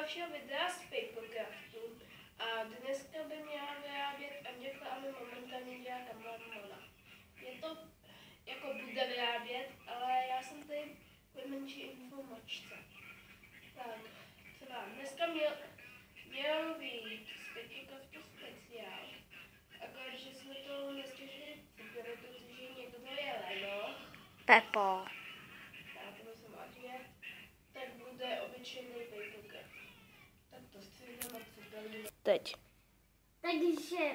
dalšího videa z Papercraftu a dneska by měla vyrábět Andělka a my momentálně dělá Kamala. Je to jako bude vyrábět, ale já jsem tady kvůli menší informačce. Tak, třeba dneska měl být z Papercraftu speciál, akorát, že jsme to nestihli, protože někdo je Leno. Pepo. Tak bude obyčejný Papercraft. Tak to střídám a připravím. Teď. Takže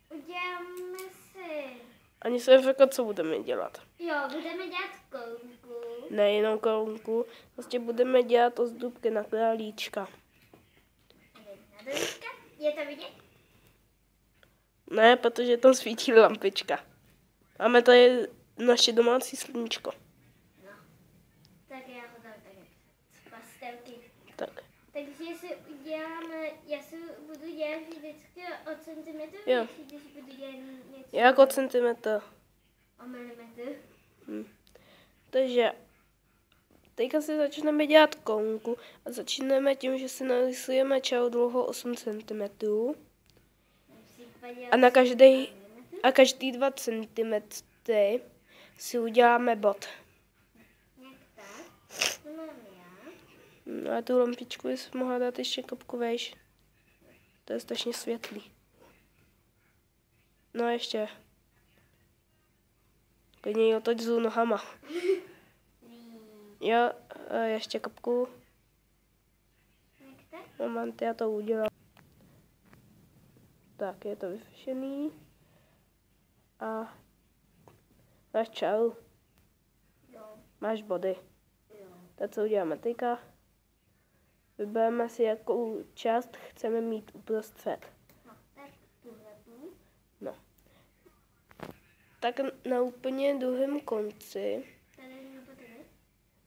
uděláme si... Ani jsem řekl, co budeme dělat. Jo, budeme dělat korunku. Nejenom korunku, vlastně budeme dělat ozdůbky na králíčka. Je to vidět? Ne, protože tam svítí lampička. Máme tady naše domácí sluníčko. No. Tak já ho dám tady. Pastelky. Tak. Takže si uděláme, já si budu dělat vždycky o centimetr, Jo. když budu dělat něco. Jako centimetr. O milimetr. Takže teďka si začneme dělat korunku a začneme tím, že si narysujeme čáru dlouhou 8 cm. A každý 2 cm si uděláme bod. Jak tak? To mám já. No a tu lampičku bys mohla dát ještě kopku vejš. To je strašně světlý. No a ještě. Klidně ji otoč zů nohama. Jo, a ještě kapku. Jak tak? Moment, já to udělám. Tak, je to vysušený. A máš čáru. Jo. Máš body. Jo. Tak co uděláme teďka? Vybereme si, jakou část chceme mít uprostřed. No, tak tuhletu. No. Tak na úplně druhém konci, Tady nebo tady?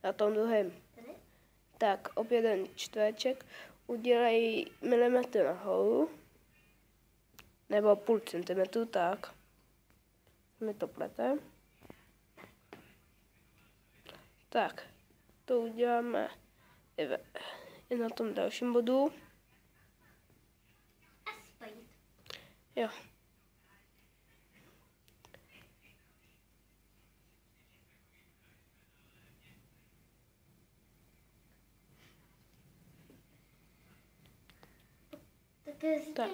na tom druhém, Tady? tak opět jeden čtvereček udělej milimetr nahoru, nebo půl centimetru, tak. Mi to plete. Tak, to uděláme i na tom dalším bodu. A spojit. Jo. Tak.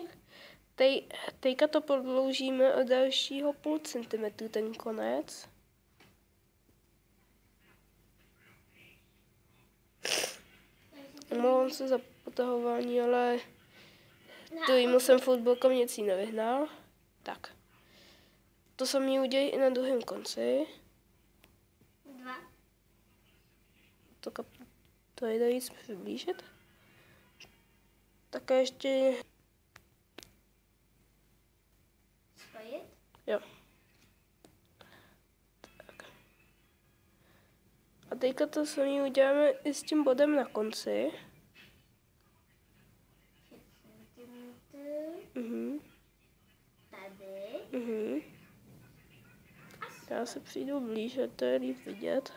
Teďka to prodloužíme o dalšího půl centimetru ten konec. Omlouvám se za potahování, ale tu jsem fotbalkom nic jí nevyhnal. Tak. To samé udělej i na druhém konci. 2. To jde víc přiblížit. Také ještě... Spojit. Jo. Tak. A teďka to samé uděláme i s tím bodem na konci. 6 cm. Mhm. Tady. Mhm. Já se přijdu blíž, to je líp vidět.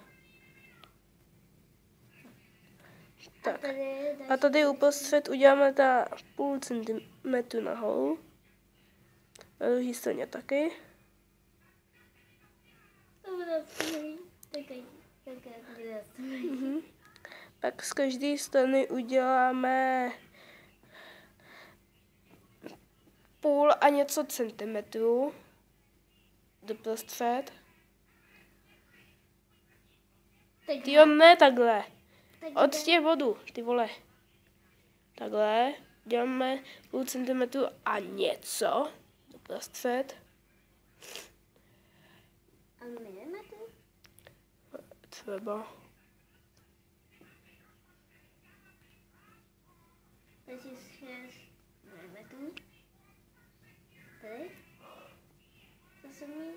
Tak. A tady uprostřed uděláme ta půl centimetru nahoru. Na druhé straně taky. To bude skvělý. Tak z každé strany uděláme půl a něco centimetru doprostřed. Jo, ne takhle. Od těch bodů, ty vole. Takhle děláme půl centimetru a něco doprostřed. A milimetr? Třeba. Takže 6 milimetrů. Tady. To se mi...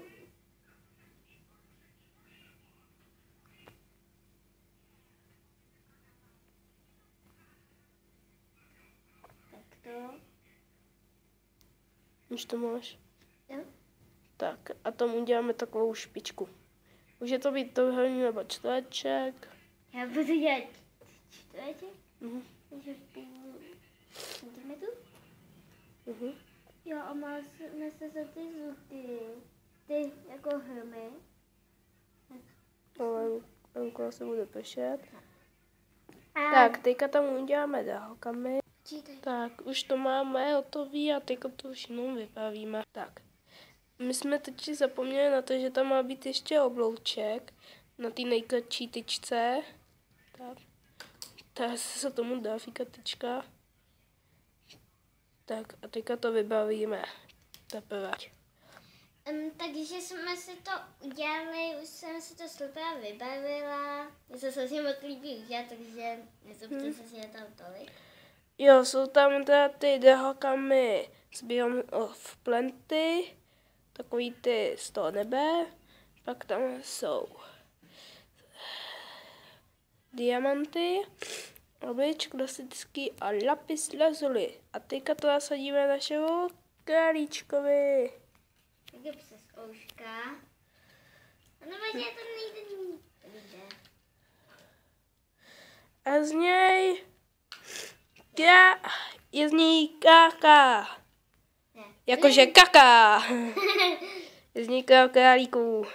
To. Už to máš. Jo? Tak a tomu uděláme takovou špičku. Může to být trojúhelník nebo čtvereček. Já budu dělat čtvereček. Takže půl centimetru. Jo, a má nese se ty zuty, ty jako hrmy. Anko se bude pršet. Tak, teďka tam uděláme dálkami. Tak, už to máme hotový a teďka to už jenom vypravíme. Tak, my jsme teď zapomněli na to, že tam má být ještě oblouček na té nejkratší tyčce. Tak se tomu dá tyčka. Tak a teďka to vybavíme. Teprve. Takže jsme si to udělali, už jsem si to slupá vybavila. Mně se strašně moc líbí udělat, takže nezlobte se si tam tolik. Jo, jsou tam teda ty dálkami z Beyond of Plenty, takový ty z toho nebe, pak tam jsou diamanty, oblič klasický a lapis lazuli. A teďka to nasadíme našemu králíčkovi. Takže přes ouška. No, že to nejde. A z něj je z ní káka. Jakože kaka. Je z ní králíků.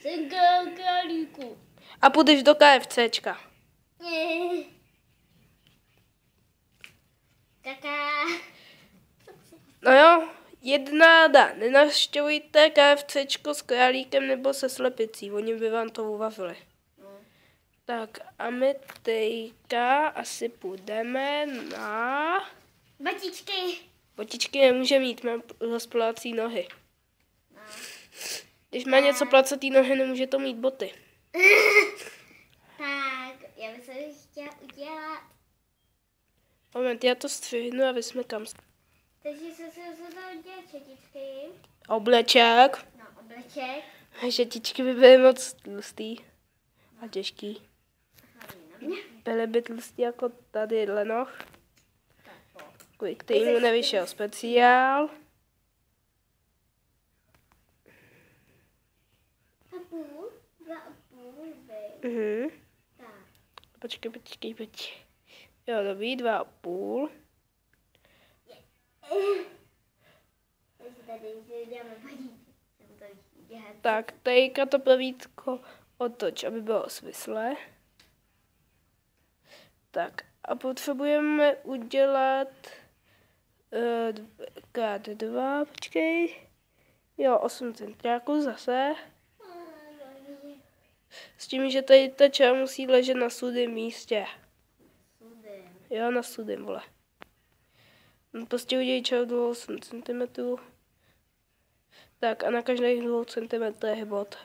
Jsem králíku. A půjdeš do KFCčka. Kaka. No jo, jedna rada. Nenavštěvujte KFCčko s králíkem nebo se slepicí. Oni by vám to ubavili. Tak a my teďka asi půjdeme na... Botičky. Botičky nemůže mít, mám rozplácí nohy. Když má něco placatý nohy, nemůže to mít boty. Tak, já bych se chtěla udělat. Moment, já to střihnu a vysmykám. Takže se to udělat šetičky. Obleček. No, obleček. Šetičky by byly moc tlustý a těžký. Byly by tlustý jako tady lenoch. Kvůli kterému nevyšel speciál. A půl? 2,5. Tak. Počkej. Jo, dobrý, 2,5. Tak, teďka to pravítko otoč, aby bylo svislé. Tak, a potřebujeme udělat krát 2, počkej. Jo, 8 centiáků zase. S tím, že tady ta čára musí ležet na sudém místě. Jo, na sudém, vole. No, prostě udělej čáru 8 cm. Tak a na každých 2 cm je bod.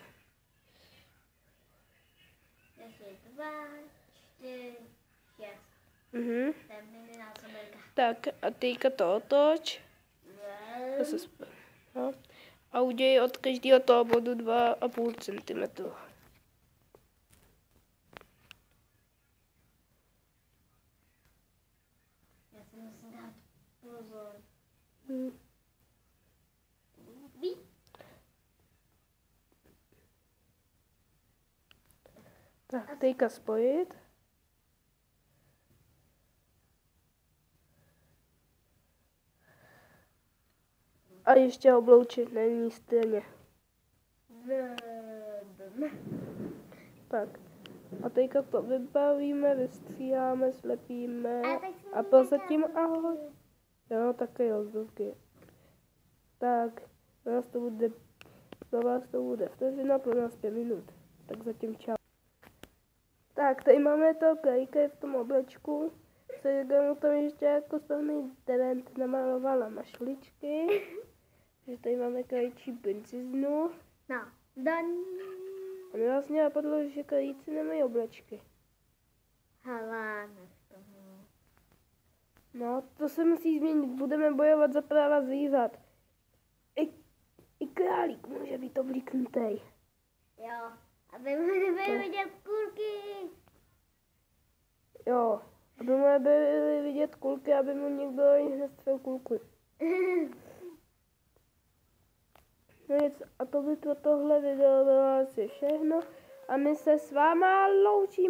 2, 4, 6. Tak a teďka to otoč. No. A udělej od každého toho bodu 2,5 cm. Já si musím dát pozor. Tak, teďka spojit. A ještě obloučit na jiné straně. Tak. A teďka to vybavíme, vystříháme, slepíme. A prozatím ahoj. Jo, také rozdruky. Tak, pro vás to bude vteřina, pro nás 5 minut. Tak zatím čau. Tak, tady máme to krajka v tom oblečku. Sergej mu tam ještě jako slavný talent namalovala mašličky. Takže tady máme krajčí princeznu. No, dan. A mi vlastně napadlo, že krajíci nemají oblečky. Hala, No, to se musí změnit. Budeme bojovat za práva zvířat. I králík může být oblíknutý. Jo, aby mu nebyly vidět kulky. Jo, aby mu nebyly vidět kulky, aby mu někdo nestřel kulku. No nic, a to by pro tohle video bylo asi všechno. a my se s váma loučíme.